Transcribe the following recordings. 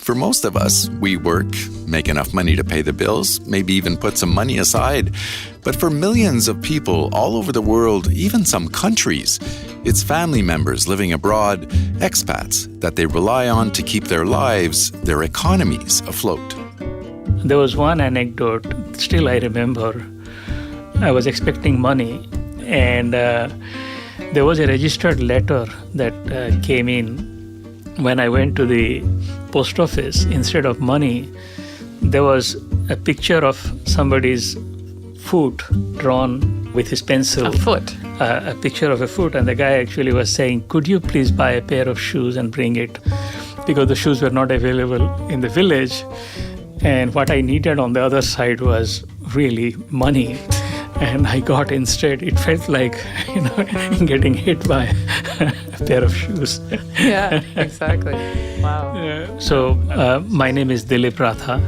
For most of us, we work, make enough money to pay the bills, maybe even put some money aside. But for millions of people all over the world, even some countries, it's family members living abroad, expats, that they rely on to keep their lives, their economies afloat. There was one anecdote, still I remember. I was expecting money, and there was a registered letter that came in. When I went to the post office, instead of money, there was a picture of somebody's foot drawn with his pencil. A foot? A picture of a foot. And the guy actually was saying, could you please buy a pair of shoes and bring it? Because the shoes were not available in the village. And what I needed on the other side was really money. And I got instead, it felt like, getting hit by a pair of shoes. Yeah, exactly. Wow. My name is Dilip Ratha.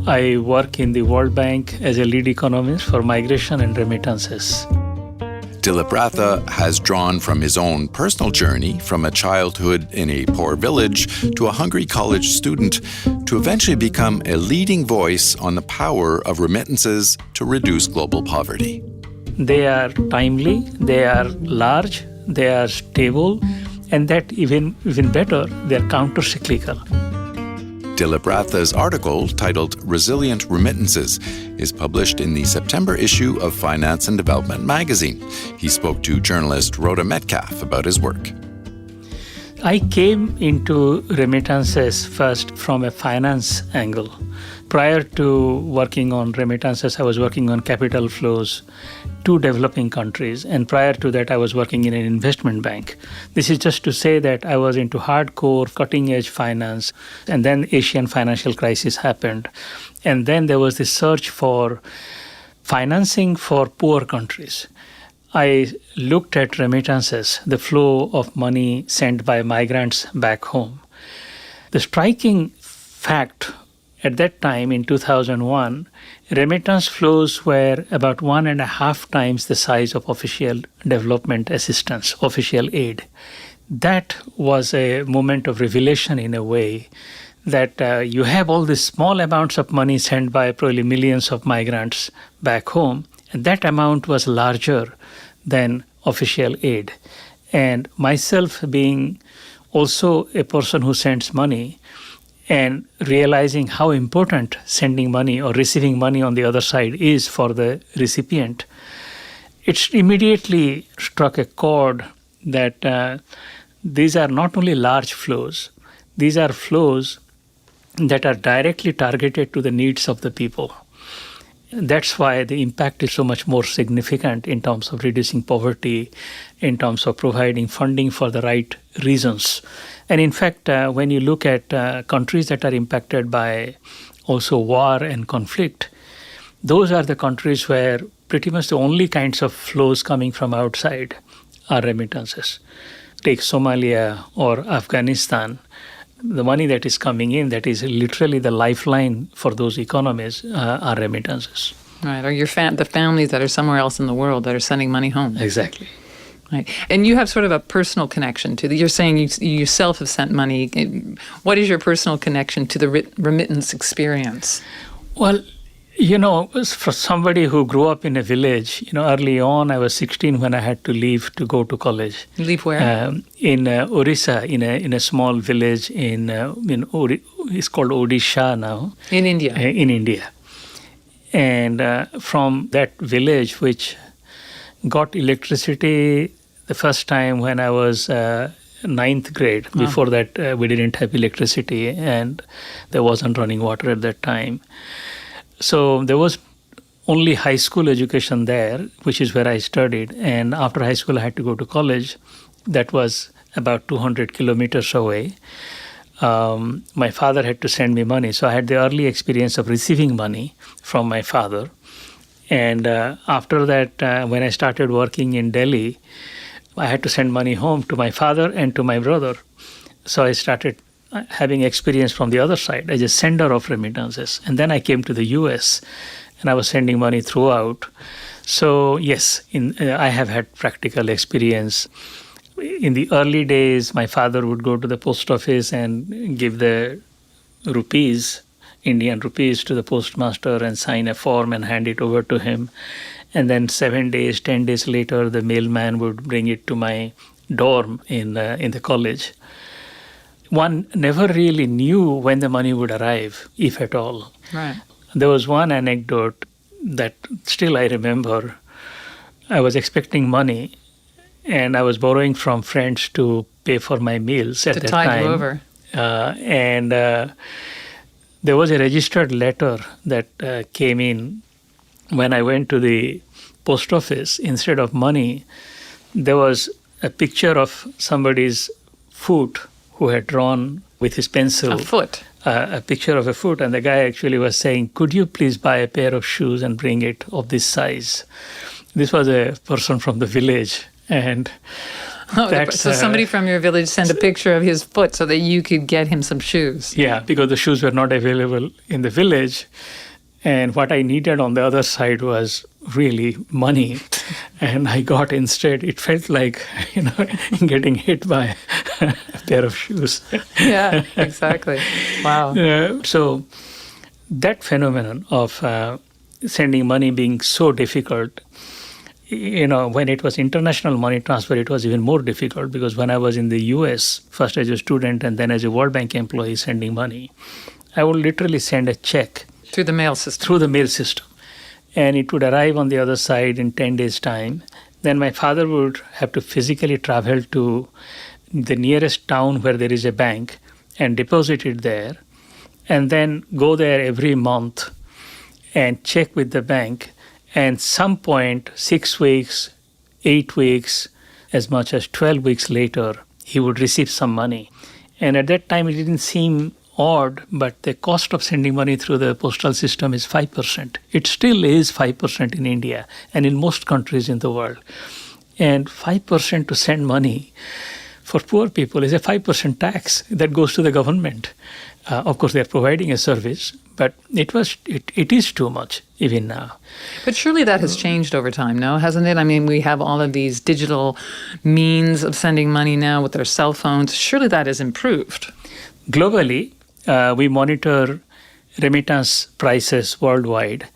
I work in the World Bank as a lead economist for migration and remittances. Dilip Ratha has drawn from his own personal journey from a childhood in a poor village to a hungry college student to eventually become a leading voice on the power of remittances to reduce global poverty. They are timely, they are large, they are stable, and that even better, they are countercyclical. Dilip Ratha's article, titled Resilient Remittances, is published in the September issue of Finance and Development magazine. He spoke to journalist Rhoda Metcalfe about his work. I came into remittances first from a finance angle. Prior to working on remittances, I was working on capital flows to developing countries. And prior to that, I was working in an investment bank. This is just to say that I was into hardcore, cutting-edge finance. And then Asian financial crisis happened. And then there was this search for financing for poor countries. I looked at remittances, the flow of money sent by migrants back home. The striking fact at that time in 2001, remittance flows were about 1.5 times the size of official development assistance, official aid. That was a moment of revelation in a way that you have all these small amounts of money sent by probably millions of migrants back home, and that amount was larger than official aid. And myself being also a person who sends money and realizing how important sending money or receiving money on the other side is for the recipient, it immediately struck a chord that these are not only large flows, these are flows that are directly targeted to the needs of the people. That's why the impact is so much more significant in terms of reducing poverty, in terms of providing funding for the right reasons. And in fact, when you look at countries that are impacted by also war and conflict, those are the countries where pretty much the only kinds of flows coming from outside are remittances. Take Somalia or Afghanistan. The money that is coming in, that is literally the lifeline for those economies, are remittances. Right, or the families that are somewhere else in the world that are sending money home. Exactly. Right, and you have sort of a personal connection to you're saying you yourself have sent money. What is your personal connection to the remittance experience? Well, for somebody who grew up in a village, early on, I was 16 when I had to leave to go to college. You leave where? In Orissa, in a small village it's called Odisha now. In India? In India. And from that village, which got electricity the first time when I was 9th grade. Wow. Before that, we didn't have electricity and there wasn't running water at that time. So there was only high school education there, which is where I studied. And after high school, I had to go to college. That was about 200 kilometers away. My father had to send me money. So I had the early experience of receiving money from my father. And after that, when I started working in Delhi, I had to send money home to my father and to my brother. So I started having experience from the other side as a sender of remittances. And then I came to the US and I was sending money throughout. So yes, I have had practical experience. In the early days, my father would go to the post office and give the rupees, Indian rupees, to the postmaster and sign a form and hand it over to him. And then 7 days, 10 days later, the mailman would bring it to my dorm in the college. One never really knew when the money would arrive, if at all. Right. There was one anecdote that still I remember. I was expecting money, and I was borrowing from friends to pay for my meals at that time. To tide you over. And there was a registered letter that came in. When I went to the post office, instead of money, there was a picture of somebody's foot who had drawn with his pencil. A foot. A picture of a foot. And the guy actually was saying, could you please buy a pair of shoes and bring it of this size? This was a person from the village. And so somebody from your village sent a picture of his foot so that you could get him some shoes. Yeah, because the shoes were not available in the village. And what I needed on the other side was really money. And I got instead, it felt like, getting hit by a pair of shoes. Yeah, exactly. Wow. So that phenomenon of sending money being so difficult, when it was international money transfer, it was even more difficult, because when I was in the US, first as a student and then as a World Bank employee sending money, I would literally send a check. Through the mail system. Through the mail system. And it would arrive on the other side in 10 days' time. Then my father would have to physically travel to the nearest town where there is a bank and deposit it there, and then go there every month and check with the bank. And some point, 6 weeks, 8 weeks, as much as 12 weeks later, he would receive some money. And at that time, it didn't seem odd, but the cost of sending money through the postal system is 5%. It still is 5% in India and in most countries in the world. And 5% to send money for poor people is a 5% tax that goes to the government. Of course, they're providing a service, but it is too much even now. But surely that has changed over time, no? Hasn't it? I mean, we have all of these digital means of sending money now with our cell phones. Surely that has improved. Globally, we monitor remittance prices worldwide,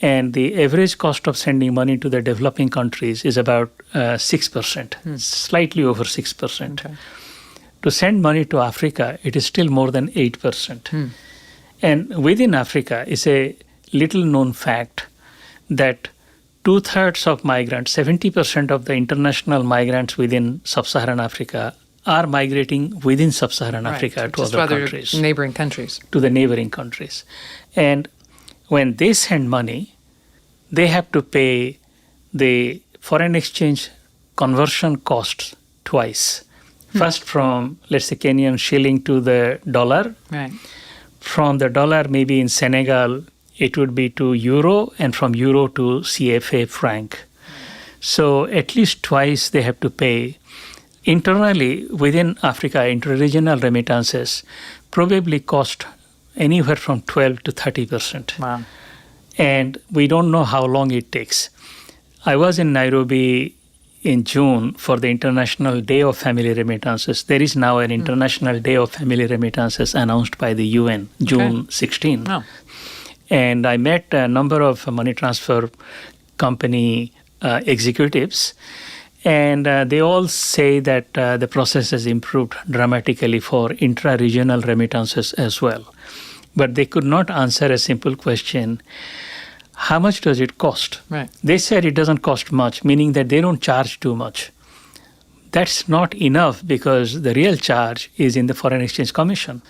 and the average cost of sending money to the developing countries is about 6%, slightly over 6%. Okay. To send money to Africa, it is still more than 8%. And within Africa is a little known fact that 2/3 of migrants, 70% of the international migrants within sub-Saharan Africa are migrating within sub-Saharan Africa to other countries. Neighboring countries. To the neighboring countries. And when they send money, they have to pay the foreign exchange conversion costs twice. First from, let's say, Kenyan shilling to the dollar. Right. From the dollar, maybe in Senegal, it would be to euro, and from euro to CFA franc. So at least twice they have to pay. Internally, within Africa, interregional remittances probably cost anywhere from 12 to 30%. Wow. And we don't know how long it takes. I was in Nairobi in June for the International Day of Family Remittances. There is now an International Day of Family Remittances announced by the UN, June 16. Oh. And I met a number of money transfer company executives. And they all say that the process has improved dramatically for intra-regional remittances as well. But they could not answer a simple question: how much does it cost? Right. They said it doesn't cost much, meaning that they don't charge too much. That's not enough, because the real charge is in the Foreign Exchange Commission.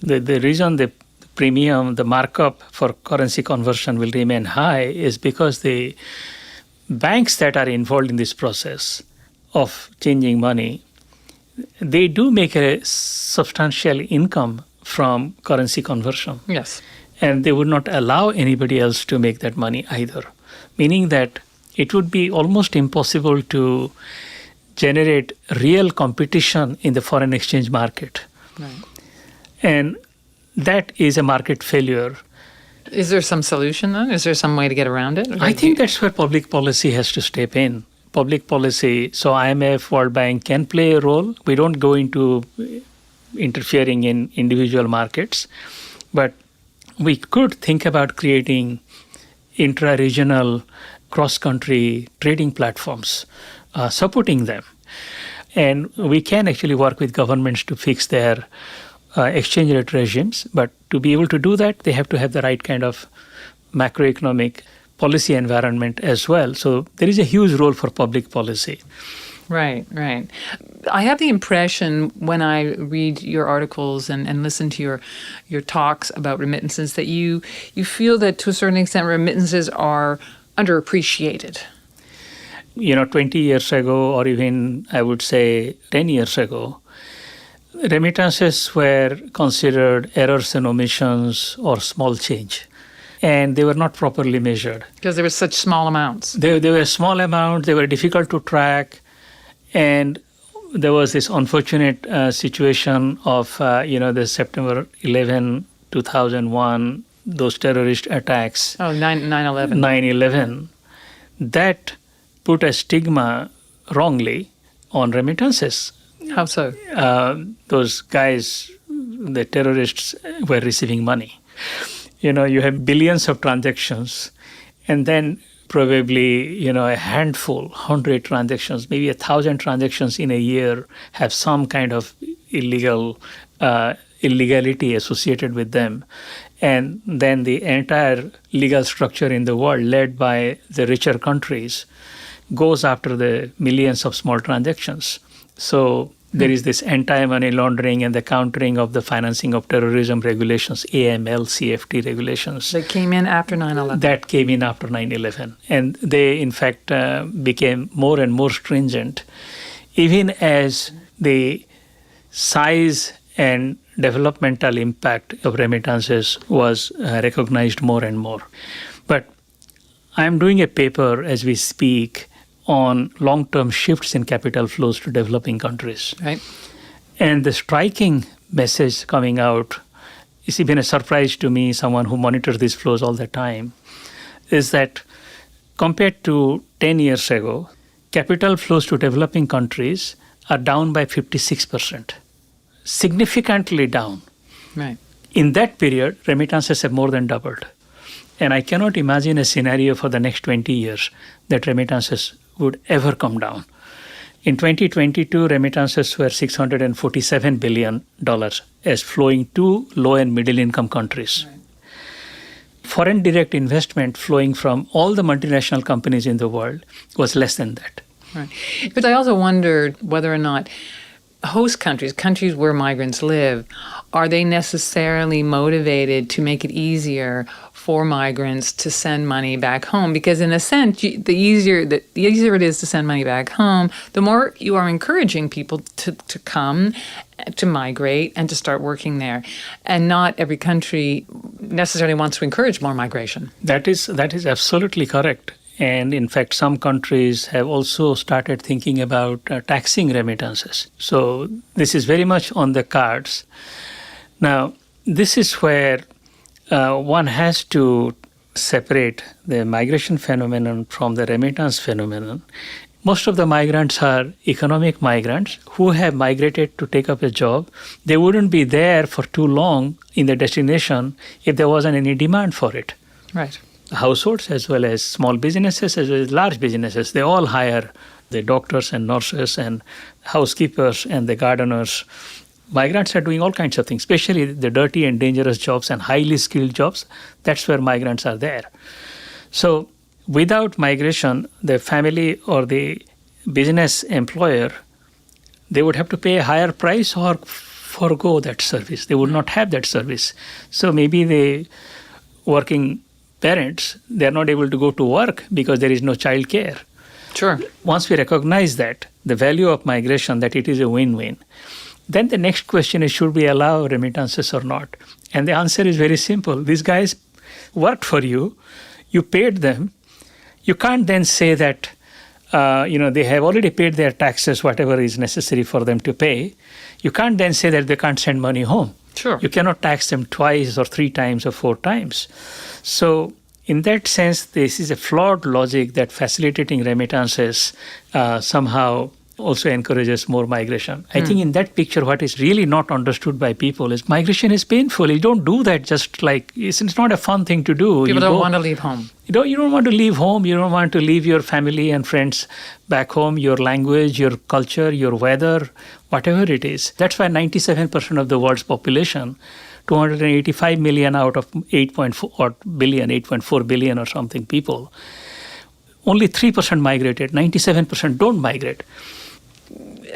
The reason the premium, the markup for currency conversion will remain high is because the banks that are involved in this process of changing money, they do make a substantial income from currency conversion. Yes. And they would not allow anybody else to make that money either, meaning that it would be almost impossible to generate real competition in the foreign exchange market. Right. And that is a market failure. Is there some solution then? Is there some way to get around it? I think that's where public policy has to step in. Public policy, so IMF, World Bank can play a role. We don't go into interfering in individual markets. But we could think about creating intra-regional cross-country trading platforms, supporting them. And we can actually work with governments to fix their exchange rate regimes. But to be able to do that, they have to have the right kind of macroeconomic policy environment as well. So there is a huge role for public policy. Right, right. I have the impression when I read your articles and listen to your talks about remittances that you feel that to a certain extent remittances are underappreciated. 20 years ago, or even I would say 10 years ago, remittances were considered errors and omissions or small change. And they were not properly measured. Because there were such small amounts. They were small amounts, they were difficult to track. And there was this unfortunate situation of, the September 11, 2001, those terrorist attacks. Oh, 9/11. 9/11. That put a stigma wrongly on remittances. How so? Those guys, the terrorists, were receiving money. You have billions of transactions, and then probably, a handful, 100 transactions, maybe 1,000 transactions in a year have some kind of illegality associated with them. And then the entire legal structure in the world, led by the richer countries, goes after the millions of small transactions. So there is this anti-money laundering and the countering of the financing of terrorism regulations, AML, CFT regulations. That came in after 9/11. That came in after 9/11. And they, in fact, became more and more stringent, even as the size and developmental impact of remittances was recognized more and more. But I'm doing a paper as we speak on long-term shifts in capital flows to developing countries. Right. And the striking message coming out is even a surprise to me, someone who monitors these flows all the time, is that compared to 10 years ago, capital flows to developing countries are down by 56%, significantly down. Right. In that period, remittances have more than doubled. And I cannot imagine a scenario for the next 20 years that remittances would ever come down. In 2022, remittances were $647 billion as flowing to low and middle income countries. Right. Foreign direct investment flowing from all the multinational companies in the world was less than that. Right. But I also wondered whether or not host countries where migrants live, are they necessarily motivated to make it easier for migrants to send money back home? Because in a sense, the easier it is to send money back home, the more you are encouraging people to come, to migrate, and to start working there. And not every country necessarily wants to encourage more migration. That is absolutely correct. And in fact, some countries have also started thinking about taxing remittances. So this is very much on the cards. Now, this is where one has to separate the migration phenomenon from the remittance phenomenon. Most of the migrants are economic migrants who have migrated to take up a job. They wouldn't be there for too long in the destination if there wasn't any demand for it. Right. Households as well as small businesses as well as large businesses, they all hire the doctors and nurses and housekeepers and the gardeners. Migrants are doing all kinds of things, especially the dirty and dangerous jobs and highly skilled jobs. That's where migrants are there. So without migration, the family or the business employer, they would have to pay a higher price or forego that service. They would not have that service. So maybe the working parents, they're not able to go to work because there is no child care. Sure. Once we recognize that, the value of migration, that it is a win-win, then the next question is, should we allow remittances or not? And the answer is very simple. These guys worked for you. You paid them. You can't then say that, they have already paid their taxes, whatever is necessary for them to pay. You can't then say that they can't send money home. Sure. You cannot tax them twice or 3 times or 4 times. So in that sense, this is a flawed logic that facilitating remittances somehow also encourages more migration. I think in that picture, what is really not understood by people is migration is painful. You don't do that just like, it's not a fun thing to do. People don't want to leave home. You don't want to leave home. You don't want to leave your family and friends back home, your language, your culture, your weather, whatever it is. That's why 97% of the world's population, 285 million out of 8.4 billion or something people, only 3% migrated, 97% don't migrate.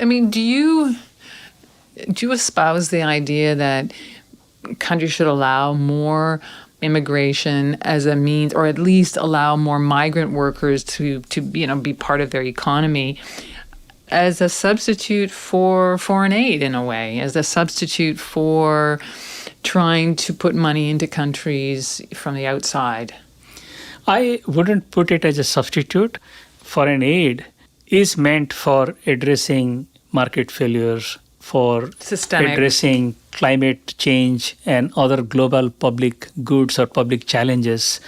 I mean, do you espouse the idea that countries should allow more immigration as a means, or at least allow more migrant workers to be part of their economy as a substitute for foreign aid in a way, as a substitute for trying to put money into countries from the outside? I wouldn't put it as a substitute. Foreign aid is meant for addressing market failures, for addressing climate change and other global public goods or public challenges.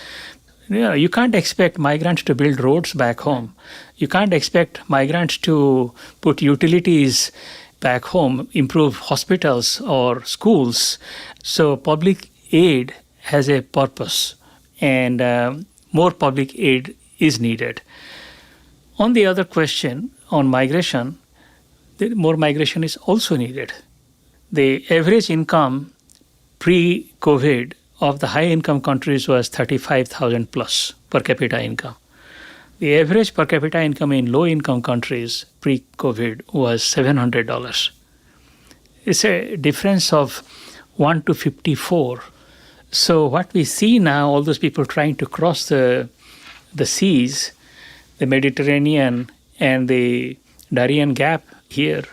You can't expect migrants to build roads back home. You can't expect migrants to put utilities back home, improve hospitals or schools. So public aid has a purpose, and more public aid is needed. On the other question, on migration, more migration is also needed. The average income pre-COVID of the high-income countries was $35,000 plus per capita income. The average per capita income in low-income countries pre-COVID was $700. It's a difference of 1 to 54. So what we see now, all those people trying to cross the seas, the Mediterranean and the Darien Gap here,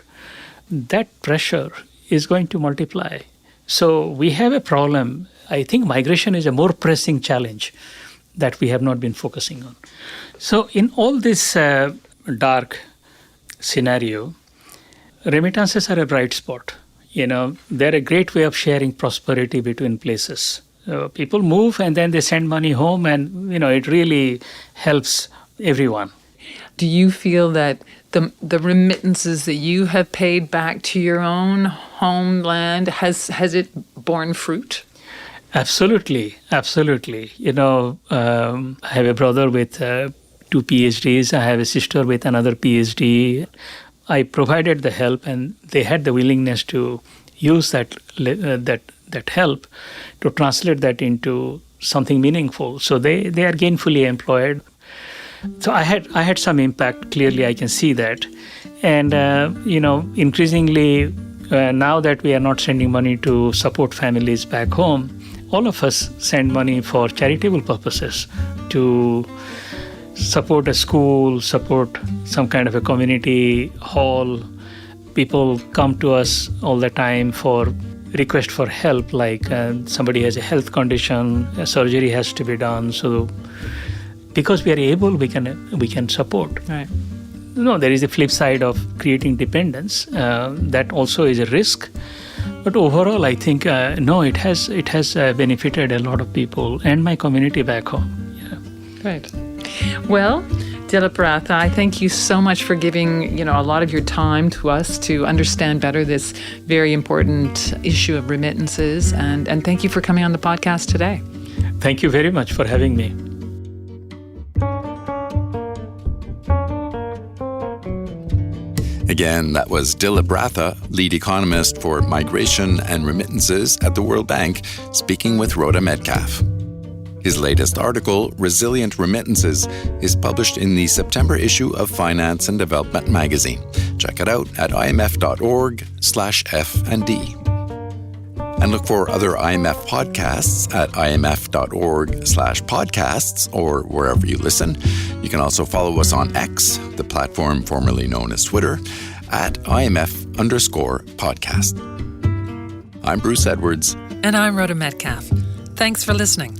that pressure is going to multiply. So we have a problem. I think migration is a more pressing challenge that we have not been focusing on. So in all this dark scenario, remittances are a bright spot. They're a great way of sharing prosperity between places. People move and then they send money home, and it really helps everyone. Do you feel that the remittances that you have paid back to your own homeland, has it borne fruit? Absolutely. I have a brother with 2 PhDs. I have a sister with another PhD. I provided the help, and they had the willingness to use that help to translate that into something meaningful. So they are gainfully employed. So I had some impact. Clearly, I can see that. And increasingly, now that we are not sending money to support families back home, all of us send money for charitable purposes, to support a school, support some kind of a community hall. People come to us all the time for request for help, like somebody has a health condition, a surgery has to be done. So because we are able, we can support. Right. There is a flip side of creating dependence. That also is a risk. But overall, I think, it has benefited a lot of people and my community back home. Yeah. Great. Well, Dilip Ratha, I thank you so much for giving a lot of your time to us to understand better this very important issue of remittances. And thank you for coming on the podcast today. Thank you very much for having me. Again, that was Dilip Ratha, lead economist for migration and remittances at the World Bank, speaking with Rhoda Metcalfe. His latest article, Resilient Remittances, is published in the September issue of Finance and Development magazine. Check it out at imf.org/F&D. And look for other IMF podcasts at imf.org/podcasts or wherever you listen. You can also follow us on X, the platform formerly known as Twitter, at IMF_podcast. I'm Bruce Edwards. And I'm Rhoda Metcalfe. Thanks for listening.